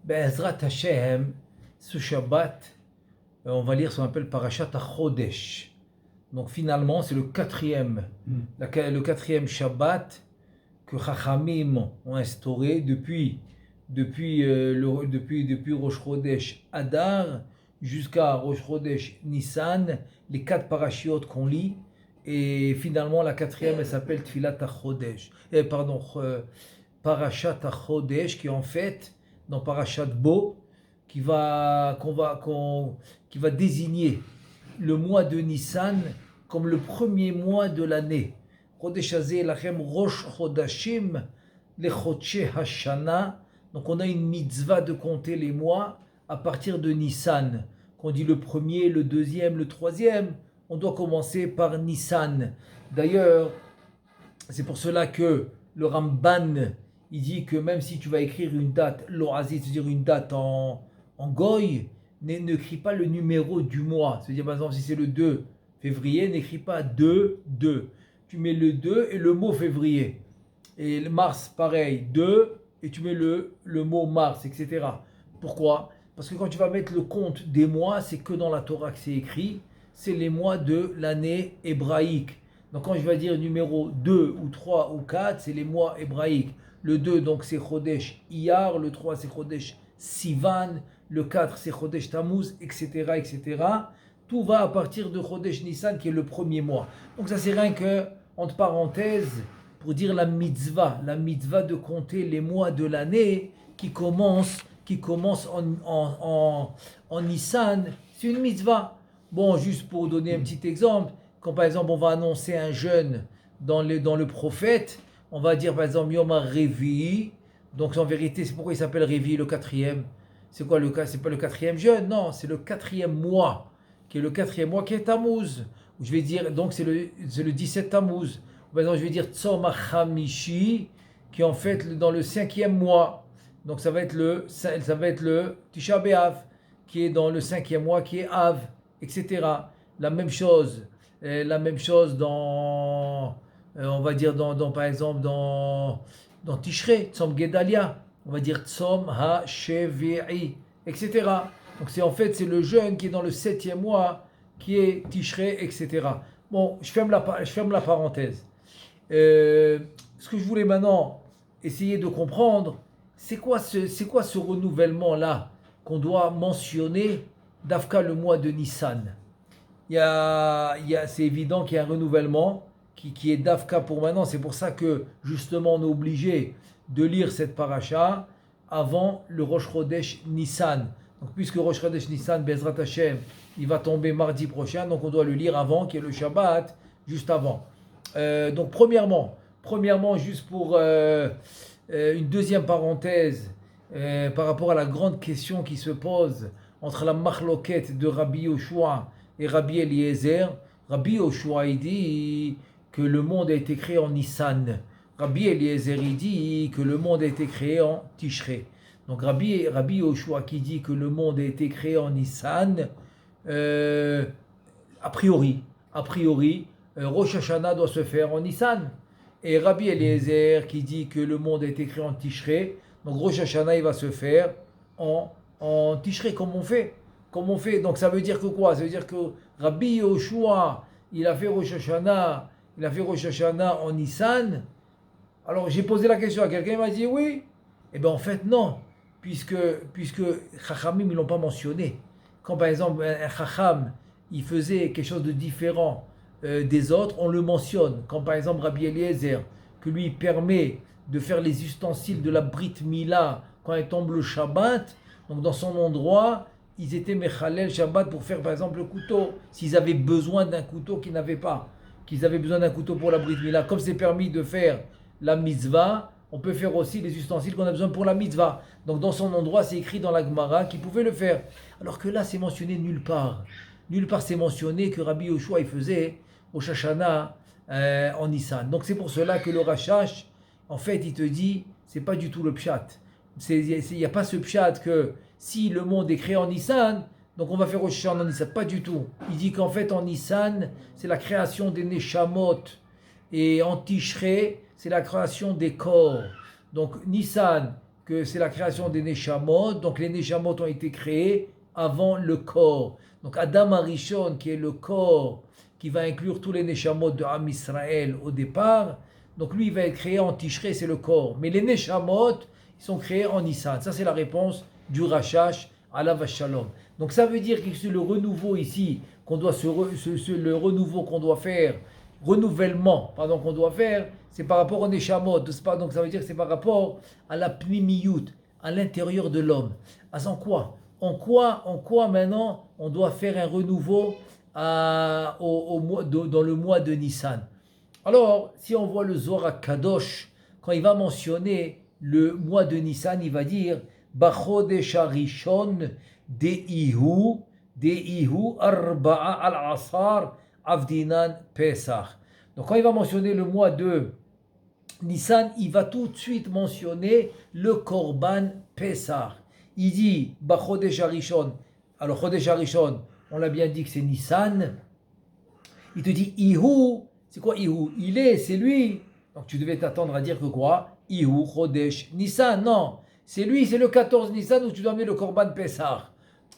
Be'ezrat Hashem, ce Shabbat, on va lire ce qu'on appelle Parashat HaChodesh. Donc finalement, c'est le quatrième Shabbat que Chachamim ont instauré depuis Rosh Chodesh Adar jusqu'à Rosh Chodesh Nissan, les 4 parashiot qu'on lit. Et finalement, la quatrième, elle s'appelle Tfilat HaChodesh. Parashat HaChodesh, qui est en fait dans Parashat Bo, qui va désigner le mois de Nissan comme le premier mois de l'année. Chodesh Hazeh Lachem Rosh Chodashim Lechodshe Hashana. Donc on a une mitzvah de compter les mois à partir de Nissan. Qu'on dit le premier, le deuxième, le troisième, on doit commencer par Nissan. D'ailleurs, c'est pour cela que le Ramban, il dit que même si tu vas écrire une date loazit, c'est-à-dire une date en goy, n'écris pas le numéro du mois. C'est-à-dire par exemple si c'est le 2 février, n'écris pas 2. Tu mets le 2 et le mot février. Et le mars, pareil, 2, et tu mets le mot mars, etc. Pourquoi ? Parce que quand tu vas mettre le compte des mois, c'est que dans la Torah que c'est écrit, c'est les mois de l'année hébraïque. Donc quand je vais dire numéro 2 ou 3 ou 4, c'est les mois hébraïques. Le 2, donc c'est Chodesh Iyar, le 3, c'est Chodesh Sivan, le 4, c'est Chodesh Tammuz, etc., etc. Tout va à partir de Chodesh Nissan, qui est le premier mois. Donc ça, c'est rien que, entre parenthèses, pour dire la mitzvah de compter les mois de l'année qui commence en Nissan, c'est une mitzvah. Bon, juste pour donner un petit exemple, quand par exemple on va annoncer un jeûne dans le prophète, on va dire par exemple Yom HaRevi. Donc en vérité, c'est pourquoi il s'appelle Revi, le quatrième. C'est quoi le cas ? C'est pas le quatrième jeûne, non, c'est le quatrième mois, qui est le quatrième mois qui est Tammuz. Je vais dire, donc c'est le 17 Tammuz. Par exemple, je vais dire Tzom HaChamishi, qui est en fait dans le 5e mois. Donc ça va être le Tisha B'Av, qui est dans le 5e mois, qui est Av, etc. La même chose dans, on va dire par exemple dans Tishrei, Tzom Gedalia, on va dire Tzom HaShevi'i, etc. Donc c'est le jeûne qui est dans le 7e mois, qui est Tishrei, etc. Bon, je ferme la parenthèse. Ce que je voulais maintenant essayer de comprendre, c'est quoi ce renouvellement-là qu'on doit mentionner d'Afka le mois de Nissan. C'est évident qu'il y a un renouvellement qui est d'Afka pour maintenant. C'est pour ça que justement on est obligé de lire cette paracha avant le Rosh Chodesh Nissan. Donc puisque Rosh Chodesh Nissan, Bezrat Hashem, il va tomber mardi prochain, donc on doit le lire avant, qui est le Shabbat, juste avant. Donc premièrement, juste pour une deuxième parenthèse, par rapport à la grande question qui se pose entre la machloket de Rabbi Yoshua et Rabbi Eliezer. Rabbi Yoshua il dit que le monde a été créé en Nissan. Rabbi Eliezer il dit que le monde a été créé en Tishrei. Donc Rabbi Yoshua qui dit que le monde a été créé en Nissan, a priori, Rosh Hashanah doit se faire en Nissan. Et Rabbi Eliezer qui dit que le monde a été créé en Tishrei, donc Rosh Hashanah il va se faire en Tishrei, comme on fait. Donc ça veut dire que quoi ? Ça veut dire que Rabbi Yoshua, il a fait Rosh Hashanah en Nissan. Alors j'ai posé la question à quelqu'un, il m'a dit oui. Eh bien en fait non, puisque Chachamim ils l'ont pas mentionné. Quand par exemple un Chacham il faisait quelque chose de différent des autres, on le mentionne. Quand par exemple Rabbi Eliezer, que lui permet de faire les ustensiles de la Brit Mila quand il tombe le Shabbat, donc dans son endroit, ils étaient Mechalel Shabbat pour faire par exemple le couteau, s'ils avaient besoin d'un couteau qu'ils n'avaient pas, qu'ils avaient besoin d'un couteau pour la Brit Mila. Comme c'est permis de faire la mitzvah, on peut faire aussi les ustensiles qu'on a besoin pour la mitzvah. Donc dans son endroit, c'est écrit dans la Gemara qu'il pouvait le faire. Alors que là, c'est mentionné nulle part. Nulle part c'est mentionné que Rabbi Yoshua il faisait Rosh Hashanah en Nissan. Donc c'est pour cela que le Rashash, en fait, il te dit, c'est pas du tout le pshat. Il n'y a pas ce pshat que si le monde est créé en Nissan, donc on va faire Rosh Hashanah en Nissan. Pas du tout. Il dit qu'en fait en Nissan, c'est la création des Neshamot. Et en Tishrei, c'est la création des corps. Donc Nissan, que c'est la création des Neshamot. Donc les Neshamot ont été créés avant le corps. Donc Adam Arishon, qui est le corps, qui va inclure tous les Neshamot de Am Israël au départ, donc lui il va être créé en Tishrei, c'est le corps. Mais les Neshamot, ils sont créés en Nissan. Ça c'est la réponse du Rashash, Alav Shalom. Donc ça veut dire que c'est le renouveau ici, qu'on doit le renouveau qu'on doit faire, renouvellement, pardon, qu'on doit faire, c'est par rapport au Neshamot. Donc ça veut dire que c'est par rapport à la Pnimiyut, à l'intérieur de l'homme. En quoi maintenant on doit faire un renouveau dans le mois de Nissan? Alors, si on voit le Zohar Kadosh, quand il va mentionner le mois de Nissan, il va dire Bachodesh Harishon Deihu Arba'a al-Asar Avdinan Pesach. Donc, quand il va mentionner le mois de Nissan, il va tout de suite mentionner le Korban Pesach. Il dit Bachodesh Harishon. Alors, Chodesh Harishon, on l'a bien dit que c'est Nissan. Il te dit Ihu. C'est quoi Ihu? C'est lui. Donc tu devais t'attendre à dire que quoi? Ihu, Chodesh, Nissan. Non, c'est lui, c'est le 14 Nissan où tu dois amener le Korban Pessah.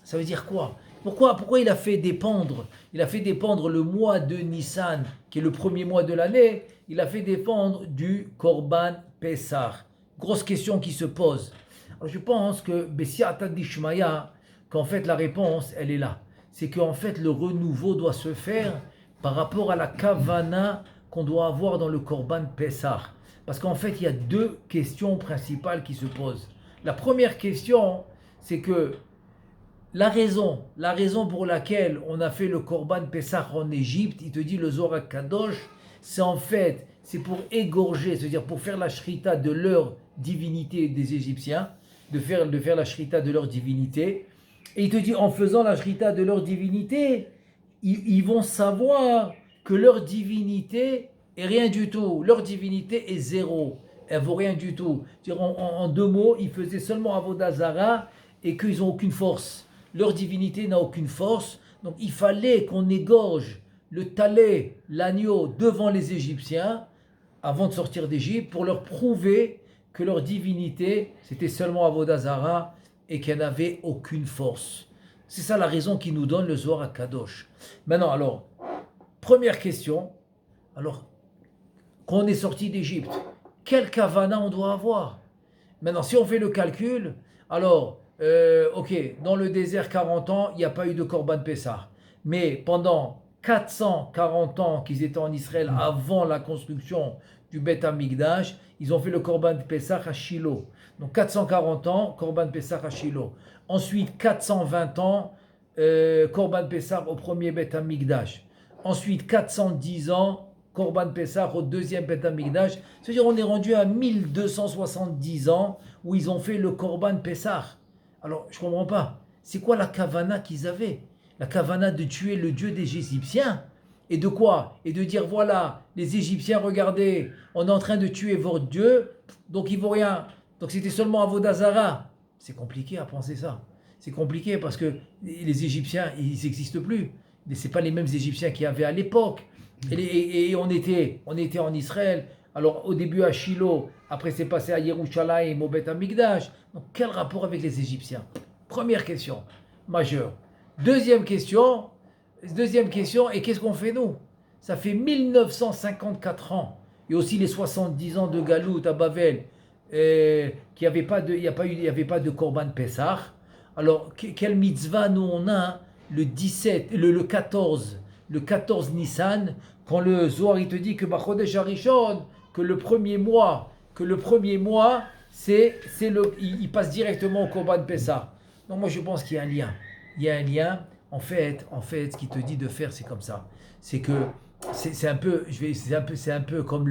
Ça veut dire quoi? Pourquoi il a fait dépendre? Il a fait dépendre le mois de Nissan, qui est le premier mois de l'année, il a fait dépendre du Korban Pessah. Grosse question qui se pose. Alors je pense que Bessiata Dishmaya, qu'en fait la réponse, elle est là. C'est qu'en fait le renouveau doit se faire par rapport à la kavana qu'on doit avoir dans le Korban Pessah. Parce qu'en fait, il y a deux questions principales qui se posent. La première question, c'est que la raison pour laquelle on a fait le Korban Pessah en Égypte, il te dit le Zohar Kadosh, c'est pour égorger, c'est-à-dire pour faire la shrita de leur divinité des Égyptiens, de faire la shrita de leur divinité. Et il te dit, en faisant la shrita de leur divinité, ils vont savoir que leur divinité est rien du tout. Leur divinité est zéro. Elle vaut rien du tout. En deux mots, ils faisaient seulement Avodah Zara et qu'ils n'ont aucune force. Leur divinité n'a aucune force. Donc il fallait qu'on égorge le talé, l'agneau, devant les Égyptiens avant de sortir d'Égypte pour leur prouver que leur divinité, c'était seulement Avodah Zara et qu'elle n'avait aucune force. C'est ça la raison qui nous donne le Zohar Kadosh. Maintenant, alors, première question. Alors, quand on est sorti d'Égypte, quel kavana on doit avoir? Maintenant, si on fait le calcul, alors, dans le désert 40 ans, il n'y a pas eu de Korban Pessah. Mais pendant 440 ans qu'ils étaient en Israël avant la construction du Beth Amikdash, ils ont fait le Korban Pessah à Shiloh. Donc 440 ans, Korban Pessah à Shiloh. Ensuite, 420 ans, Korban Pessah au premier Beth Amikdash. Ensuite, 410 ans, Korban Pessah au deuxième Beth Amikdash. C'est-à-dire on est rendu à 1270 ans où ils ont fait le Korban Pessah. Alors, je ne comprends pas. C'est quoi la kavana qu'ils avaient? La kavana de tuer le Dieu des Égyptiens? Et de quoi? Et de dire, voilà, les Égyptiens, regardez, on est en train de tuer votre Dieu, donc il ne vaut rien. Donc c'était seulement Avodah Zara. C'est compliqué à penser ça. C'est compliqué parce que les Égyptiens, ils n'existent plus. Mais ce n'est pas les mêmes Égyptiens qu'il y avait à l'époque. Et on était en Israël. Alors au début à Shiloh, après c'est passé à Yerushalayim, au Beth Amikdash. Donc quel rapport avec les Égyptiens? Première question majeure. Deuxième question, et qu'est-ce qu'on fait nous? Ça fait 1954 ans, et aussi les 70 ans de Galout à Bavel, qu'il n'y avait pas de Korban Pessah. Alors, quelle mitzvah nous on a le 14 Nissan, quand le Zohar il te dit que Bachodesh Harishon, que le premier mois, il passe directement au Korban Pessah. Donc moi je pense qu'il y a un lien. Il y a un lien. En fait, ce qu'il te dit de faire, c'est comme ça. C'est que c'est un peu comme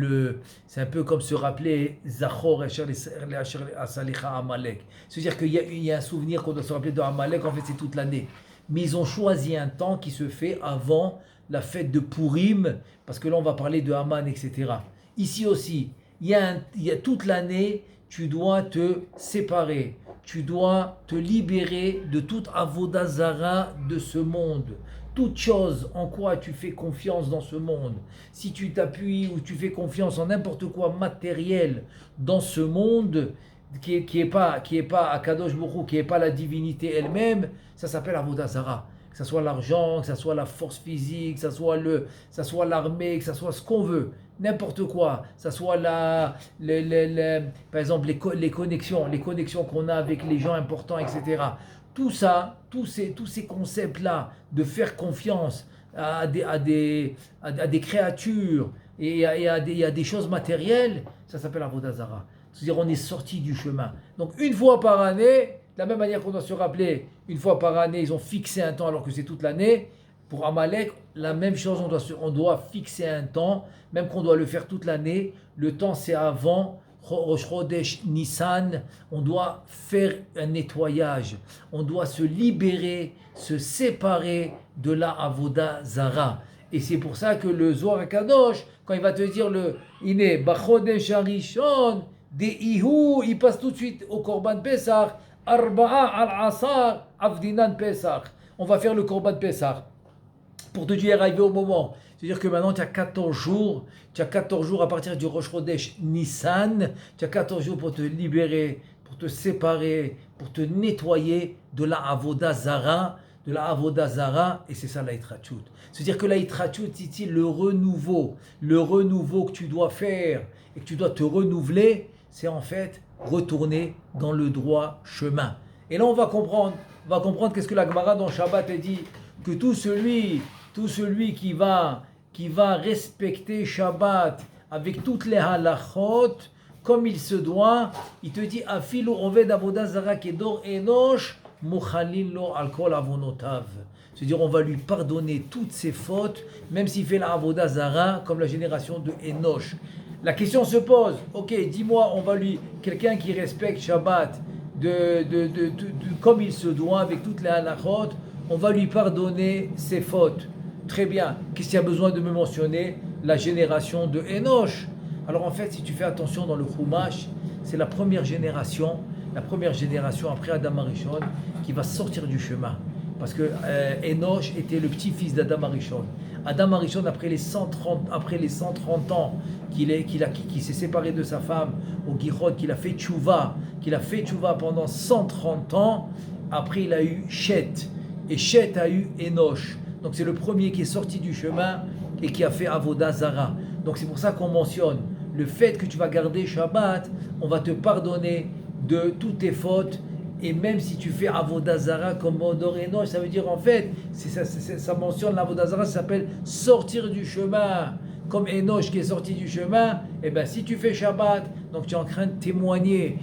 se rappeler Zachor Asalicha Amalek. C'est-à-dire qu'il y a un souvenir qu'on doit se rappeler de Amalek. En fait, c'est toute l'année. Mais ils ont choisi un temps qui se fait avant la fête de Purim, parce que là, on va parler de Haman, etc. Ici aussi, il y a toute l'année, tu dois te séparer. Tu dois te libérer de toute avodah zara de ce monde. Toute chose en quoi tu fais confiance dans ce monde. Si tu t'appuies ou tu fais confiance en n'importe quoi matériel dans ce monde, qui est pas Akadosh Baruch Hu, qui est pas la divinité elle-même, ça s'appelle Avodah Zarah. Que ce soit l'argent, que ce soit la force physique, que ce soit l'armée, que ce soit ce qu'on veut, n'importe quoi, que ce soit par exemple les connexions qu'on a avec les gens importants, etc. Tout ça, tous ces concepts-là de faire confiance à des créatures et à des choses matérielles, ça s'appelle Avodah Zarah. C'est-à-dire on est sorti du chemin. Donc une fois par année, de la même manière qu'on doit se rappeler, une fois par année, ils ont fixé un temps alors que c'est toute l'année. Pour Amalek, la même chose, on doit fixer un temps, même qu'on doit le faire toute l'année. Le temps, c'est avant Rosh Chodesh Nissan. On doit faire un nettoyage. On doit se libérer, se séparer de la Avodah Zara. Et c'est pour ça que le Zohar Kadosh, quand il va te dire le Iné, Bachodesh Harishon, des Ihu, il passe tout de suite au Korban Pesach. Arba'a al-Asar Avdinan Pesach. On va faire le Korban Pesach. Pour te dire, arrivé au moment. C'est-à-dire que maintenant, tu as 14 jours. Tu as 14 jours à partir du Rosh Chodesh Nissan. Tu as 14 jours pour te libérer, pour te séparer, pour te nettoyer de la Avodah Zara. De la Avodah Zara. Et c'est ça la Hitrachut. C'est-à-dire que la Hitrachut, c'est le renouveau. Le renouveau que tu dois faire et que tu dois te renouveler, c'est en fait retourner dans le droit chemin. Et là, on va comprendre qu'est-ce que la Gemara dans Shabbat a dit, que tout celui qui va respecter Shabbat avec toutes les halachot, comme il se doit, il te dit afilu oved avodah zara kedor enosh mochalin lo al kol avonotav. C'est-à-dire on va lui pardonner toutes ses fautes, même s'il fait la avodah zara comme la génération de Enoch. La question se pose, ok, dis-moi, quelqu'un qui respecte Shabbat comme il se doit, avec toutes les halachot, on va lui pardonner ses fautes. Très bien, qu'est-ce qu'il y a besoin de me mentionner? La génération de Enoch. Alors en fait, si tu fais attention dans le Chumash, c'est la première génération après Adam Arishon, qui va sortir du chemin. Parce que Enoch était le petit-fils d'Adam Arishon. Adam Arishon, après les 130 ans qu'il s'est séparé de sa femme au Gichot, qu'il a fait tchouva pendant 130 ans, après il a eu Shet, et Shet a eu Enoch. Donc c'est le premier qui est sorti du chemin et qui a fait Avodah Zara. Donc c'est pour ça qu'on mentionne le fait que tu vas garder Shabbat, on va te pardonner de toutes tes fautes. Et même si tu fais Avodah Zara comme Modor Enoch, ça veut dire en fait, ça mentionne l'Avodah Zara, ça s'appelle sortir du chemin. Comme Enoch qui est sorti du chemin, et bien si tu fais Shabbat, donc tu es en train de témoigner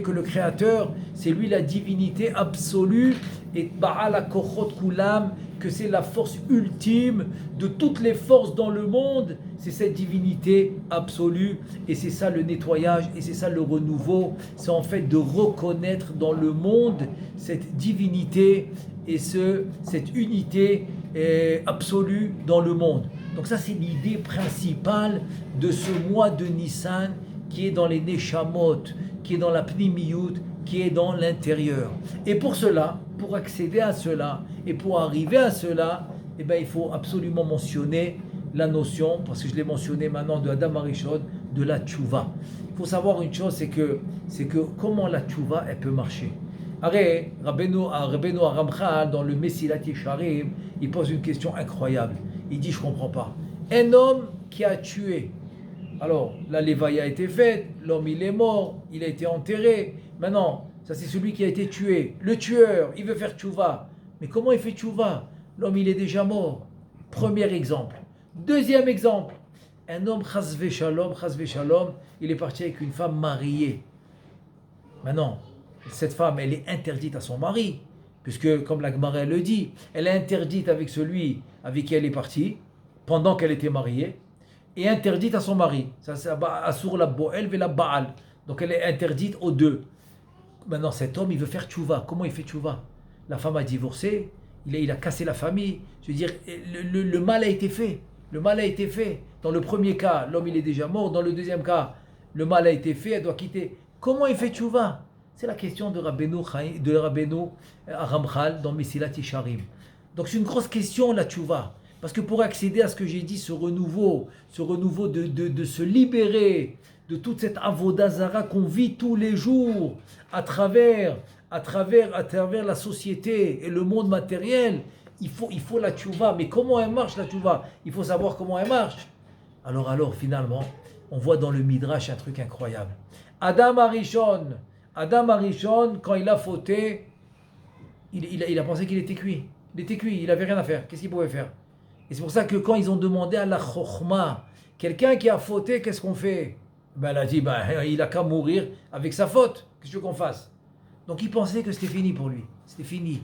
que le Créateur, c'est lui la divinité absolue, et Ba'al HaKochot Kulam, que c'est la force ultime de toutes les forces dans le monde, c'est cette divinité absolue, et c'est ça le nettoyage, et c'est ça le renouveau, c'est en fait de reconnaître dans le monde cette divinité et cette unité absolue dans le monde. Donc ça c'est l'idée principale de ce mois de Nissan qui est dans les Neshamot, qui est dans la Pnimiyut, qui est dans l'intérieur. Et pour cela, pour accéder à cela et pour arriver à cela, eh bien, il faut absolument mentionner la notion, parce que je l'ai mentionné maintenant de Adam Arishon, de la tchouva. Il faut savoir une chose, c'est que comment la tchouva elle peut marcher. Arrête, Rabbeinu Aramchal, dans le Mesilat Yesharim, il pose une question incroyable. Il dit, je ne comprends pas. Un homme qui a tué. Alors, la Lévaïa a été faite, l'homme il est mort, il a été enterré. Maintenant, ça c'est celui qui a été tué. Le tueur, il veut faire tchouva. Mais comment il fait tchouva? L'homme il est déjà mort. Premier exemple. Deuxième exemple. Un homme, chasvé shalom, il est parti avec une femme mariée. Maintenant, cette femme, elle est interdite à son mari. Puisque, comme la Gemara le dit, elle est interdite avec celui avec qui elle est partie, pendant qu'elle était mariée, et interdite à son mari. Ça, c'est Asur la Bo'el ve la Baal. Donc, elle est interdite aux deux. Maintenant, cet homme, il veut faire tchouva. Comment il fait tchouva? La femme a divorcé, il a cassé la famille. Je veux dire, le mal a été fait. Le mal a été fait. Dans le premier cas, l'homme, il est déjà mort. Dans le deuxième cas, le mal a été fait, elle doit quitter. Comment il fait tchouva? C'est la question de Rabbeinu Aramchal dans Mesilat Yesharim. Donc c'est une grosse question la tchouva. Parce que pour accéder à ce que j'ai dit, ce renouveau de se libérer de toute cette avoda zara qu'on vit tous les jours à travers la société et le monde matériel. Il faut la tchouva. Mais comment elle marche la tchouva? Il faut savoir comment elle marche. Alors finalement, on voit dans le Midrash un truc incroyable. Adam Arishon, quand il a fauté, il a pensé qu'il était cuit. Il était cuit, il n'avait rien à faire. Qu'est-ce qu'il pouvait faire? Et c'est pour ça que quand ils ont demandé à la Chokhma, quelqu'un qui a fauté, qu'est-ce qu'on fait? Ben, elle a dit, il a qu'à mourir avec sa faute. Qu'est-ce que tu veux qu'on fasse? Donc il pensait que c'était fini pour lui. C'était fini.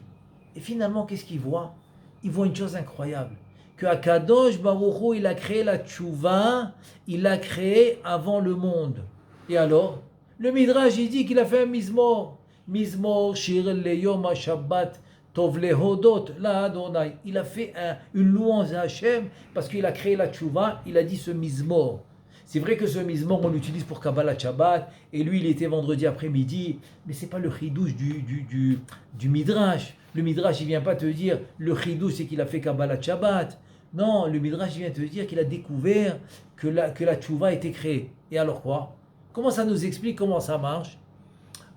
Et finalement, qu'est-ce qu'il voit? Il voit une chose incroyable. Que Akadosh Baruch Hu, il a créé la tchouva, il l'a créé avant le monde. Et alors, le Midrash, il dit qu'il a fait un mizmor. Mizmor, shir leyom ha-shabbat, tov lehodot la Adonai. Il a fait une louange à Hachem parce qu'il a créé la tchouva, il a dit ce mizmor. C'est vrai que ce mizmor, on l'utilise pour Kabbalah Shabbat, et lui, il était vendredi après-midi, mais ce n'est pas le chidouche du Midrash. Le Midrash, il ne vient pas te dire, le chidouche, c'est qu'il a fait Kabbalah Shabbat. Non, le Midrash, il vient te dire qu'il a découvert que la tchouva a été créée. Et alors quoi? Comment ça nous explique comment ça marche?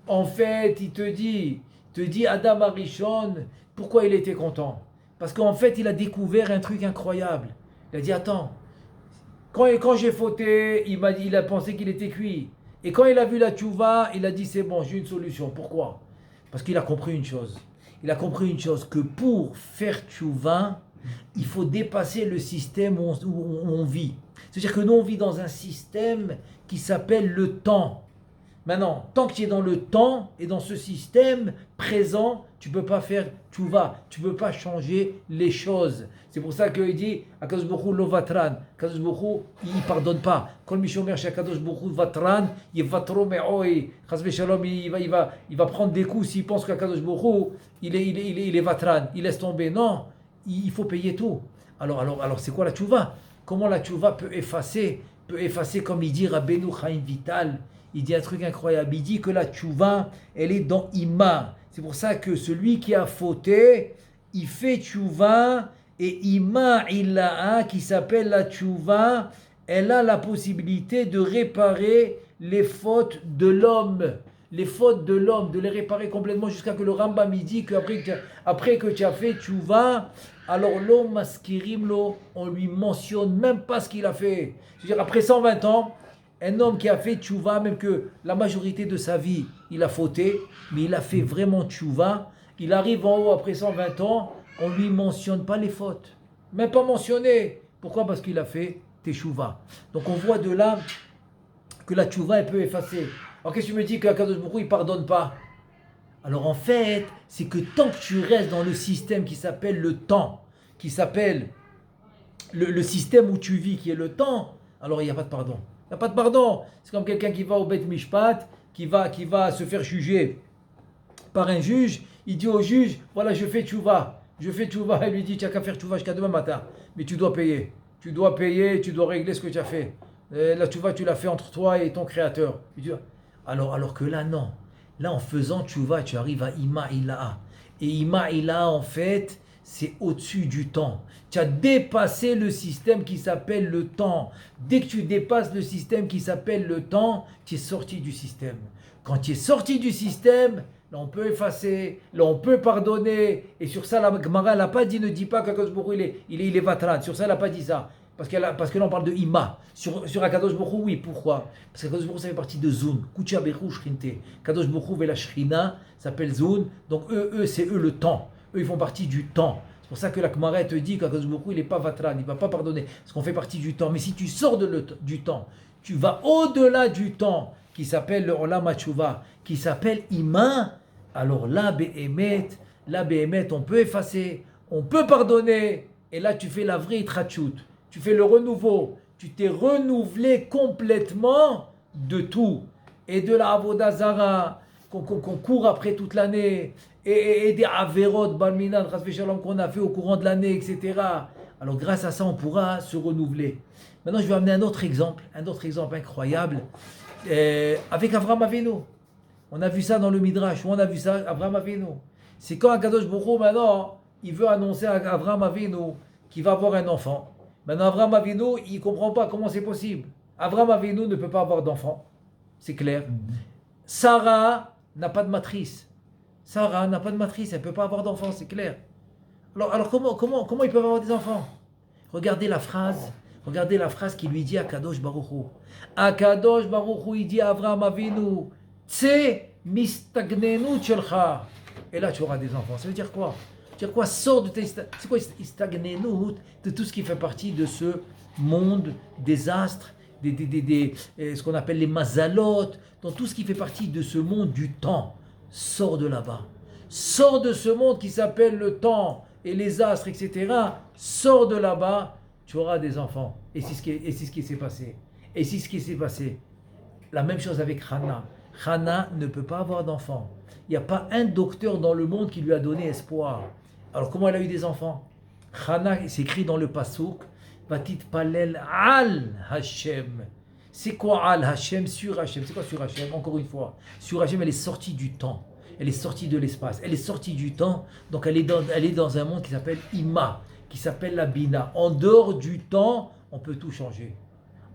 En fait, il te dit Adam Arishon, pourquoi il était content? Parce qu'en fait, il a découvert un truc incroyable. Il a dit, attends, quand j'ai fauté, il a pensé qu'il était cuit. Et quand il a vu la tchouva, il a dit, c'est bon, j'ai une solution. Pourquoi? Parce qu'il a compris une chose. Il a compris une chose, que pour faire tchouva, il faut dépasser le système où on vit. C'est-à-dire que nous, on vit dans un système qui s'appelle le temps. Maintenant, tant que tu es dans le temps et dans ce système présent, tu ne peux pas faire tchouva, tu ne peux pas changer les choses. C'est pour ça qu'il dit Akadosh Baruch Hu lo vatran. Akadosh Baruch Hu, il ne pardonne pas. Kol mi shomer sh'Akadosh Baruch Hu vatran, yevatro me'oi. Chas v'shalom, il va prendre des coups s'il pense qu'Akadosh Baruch Hu, il est vatran, il laisse tomber. Non, il faut payer tout. Alors c'est quoi la tchouva? Comment la tchouva peut effacer, comme il dit Rabbeinu Chaim Vital? Il dit un truc incroyable. Il dit que la tchouva, elle est dans Ima. C'est pour ça que celui qui a fauté, il fait tchouva. Et Ima Ilaha, qui s'appelle la tchouva, elle a la possibilité de réparer les fautes de l'homme. Les fautes de l'homme, de les réparer complètement jusqu'à que le Rambam dit qu'après que tu as fait tchouva, alors l'homme maskirim lo, on lui mentionne même pas ce qu'il a fait. C'est-à-dire après 120 ans, un homme qui a fait tchouva, même que la majorité de sa vie, il a fauté, mais il a fait vraiment tchouva, il arrive en haut après 120 ans, on ne lui mentionne pas les fautes. Même pas mentionné. Pourquoi? Parce qu'il a fait tchouva. Donc on voit de là que la tchouva, elle peut effacer. Alors qu'est-ce que tu me dis qu'Akadosh Baruch Hu, il ne pardonne pas? Alors en fait, c'est que tant que tu restes dans le système qui s'appelle le temps, qui s'appelle le système où tu vis, qui est le temps, alors il n'y a pas de pardon. Il n'y a pas de pardon. C'est comme quelqu'un qui va au Beit Mishpat, qui va se faire juger par un juge. Il dit au juge, voilà, je fais tchouva. Il lui dit, tu n'as qu'à faire tchouva jusqu'à demain matin. Mais tu dois payer. Tu dois régler ce que tu as fait. La tchouva, tu l'as fait entre toi et ton créateur. Alors que là, non. Là, en faisant tchouva, tu arrives à Ima Ilaha. Et Ima Ilaha, en fait, c'est au-dessus du temps. Tu as dépassé le système qui s'appelle le temps. Dès que tu dépasses le système qui s'appelle le temps, tu es sorti du système. Quand tu es sorti du système, là on peut effacer, là on peut pardonner. Et sur ça, la Gemara n'a pas dit, ne dis pas qu'Akadosh Baruch Hu il est vatran. Sur ça, elle n'a pas dit ça. Parce que là on parle de Ima. Sur Akadosh Baruch Hu, oui, pourquoi? Parce qu'Akadosh Baruch Hu, ça fait partie de Zun. Kucha Bechu Shrinte. Akadosh Baruch Hu et la Shrina s'appelle Zun. Donc c'est eux le temps. Eux, ils font partie du temps. C'est pour ça que la Gemara te dit qu'Akadosh Baruch Hu, il n'est pas vatran, il ne va pas pardonner. Parce qu'on fait partie du temps. Mais si tu sors du temps, tu vas au-delà du temps, qui s'appelle le Olam HaTshuva, qui s'appelle Ima, alors là, Be'emet, on peut effacer, on peut pardonner. Et là, tu fais la vraie Itrachut. Tu fais le renouveau. Tu t'es renouvelé complètement de tout. Et de la Avodah Zara, qu'on court après toute l'année, et des Averot, Balminad, Chas v'Shalom qu'on a fait au courant de l'année, etc. Alors grâce à ça, on pourra se renouveler. Maintenant, je vais amener un autre exemple incroyable, avec Avraham Avinu. On a vu ça dans le Midrash, où on a vu ça, Avraham Avinu. C'est quand Akadosh Baruch Hu, maintenant, il veut annoncer à Avraham Avinu qu'il va avoir un enfant. Maintenant, Avraham Avinu, il ne comprend pas comment c'est possible. Abraham Avinu ne peut pas avoir d'enfant, c'est clair. Sarah n'a pas de matrice. Sarah n'a pas de matrice, elle ne peut pas avoir d'enfant, c'est clair. Alors comment ils peuvent avoir des enfants? Regardez la phrase qu'il lui dit à Kadosh Baruch Hu. À Kadosh Baruch Hu, il dit à Abraham Avinu, Tse mistagnenut shelcha. Et là, tu auras des enfants. Ça veut dire quoi? Ça veut dire quoi? Sors de tes... C'est quoi istagnenut? De tout ce qui fait partie de ce monde des astres, ce qu'on appelle les mazalot, dans tout ce qui fait partie de ce monde du temps. Sors de là-bas. Sors de ce monde qui s'appelle le temps et les astres, etc. Sors de là-bas, tu auras des enfants. Et c'est ce qui s'est passé. Et c'est ce qui s'est passé. La même chose avec Hannah. Hannah ne peut pas avoir d'enfants. Il n'y a pas un docteur dans le monde qui lui a donné espoir. Alors comment elle a eu des enfants? Hannah, c'est écrit dans le Pasuk, Vatit Palel al Hashem. C'est quoi al Hashem? Sur Hashem. C'est quoi sur Hashem? Encore une fois, sur Hashem, elle est sortie du temps. Elle est sortie de l'espace. Elle est sortie du temps. Donc elle est dans un monde qui s'appelle Ima, qui s'appelle la Bina. En dehors du temps, on peut tout changer.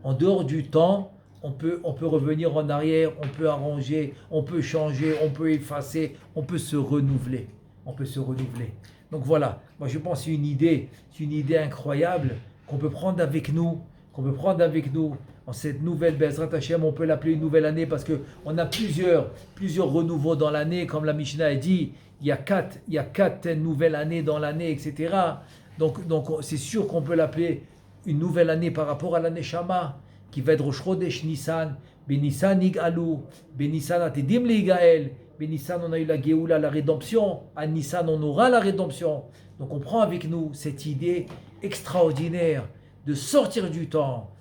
En dehors du temps, on peut revenir en arrière, on peut arranger, on peut changer, on peut effacer, on peut se renouveler. On peut se renouveler. Donc voilà, moi je pense que c'est une idée incroyable qu'on peut prendre avec nous, en cette nouvelle Bezrat Hashem. On peut l'appeler une nouvelle année parce qu'on a plusieurs renouveaux dans l'année, comme la Mishnah a dit, il y a quatre nouvelles années dans l'année, etc. Donc c'est sûr qu'on peut l'appeler une nouvelle année par rapport à l'année Shama, qui va être Rosh Chodesh Nissan, Benissan Igalu, Benissan Atedim Ligael, Benissan on a eu la Géoula, la rédemption, à Nissan on aura la rédemption. Donc on prend avec nous cette idée extraordinaire de sortir du temps,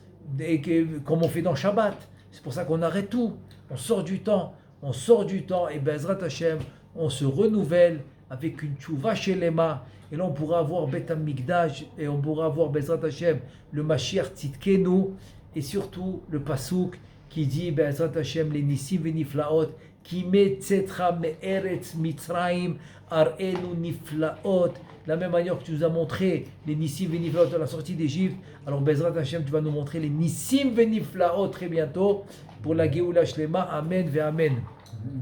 comme on fait dans Shabbat. C'est pour ça qu'on arrête tout, on sort du temps, et Bezrat Hashem, on se renouvelle avec une tchouva shelema, et là on pourra avoir Bet HaMikdash, et on pourra avoir Bezrat Hashem, le Mashiach Tzidkenu, et surtout le Pasuk qui dit Bezrat Hashem, les Nissim Veniflaot, qui met Tzetra Me'eretz Mitzrayim, Ar'enu Niflaot, de la même manière que tu nous as montré les Nissim Veniflaot à la sortie d'Égypte, alors Bezrat Hashem, tu vas nous montrer les Nissim Veniflaot très bientôt pour la Géoula Shlema. Amen ve Amen.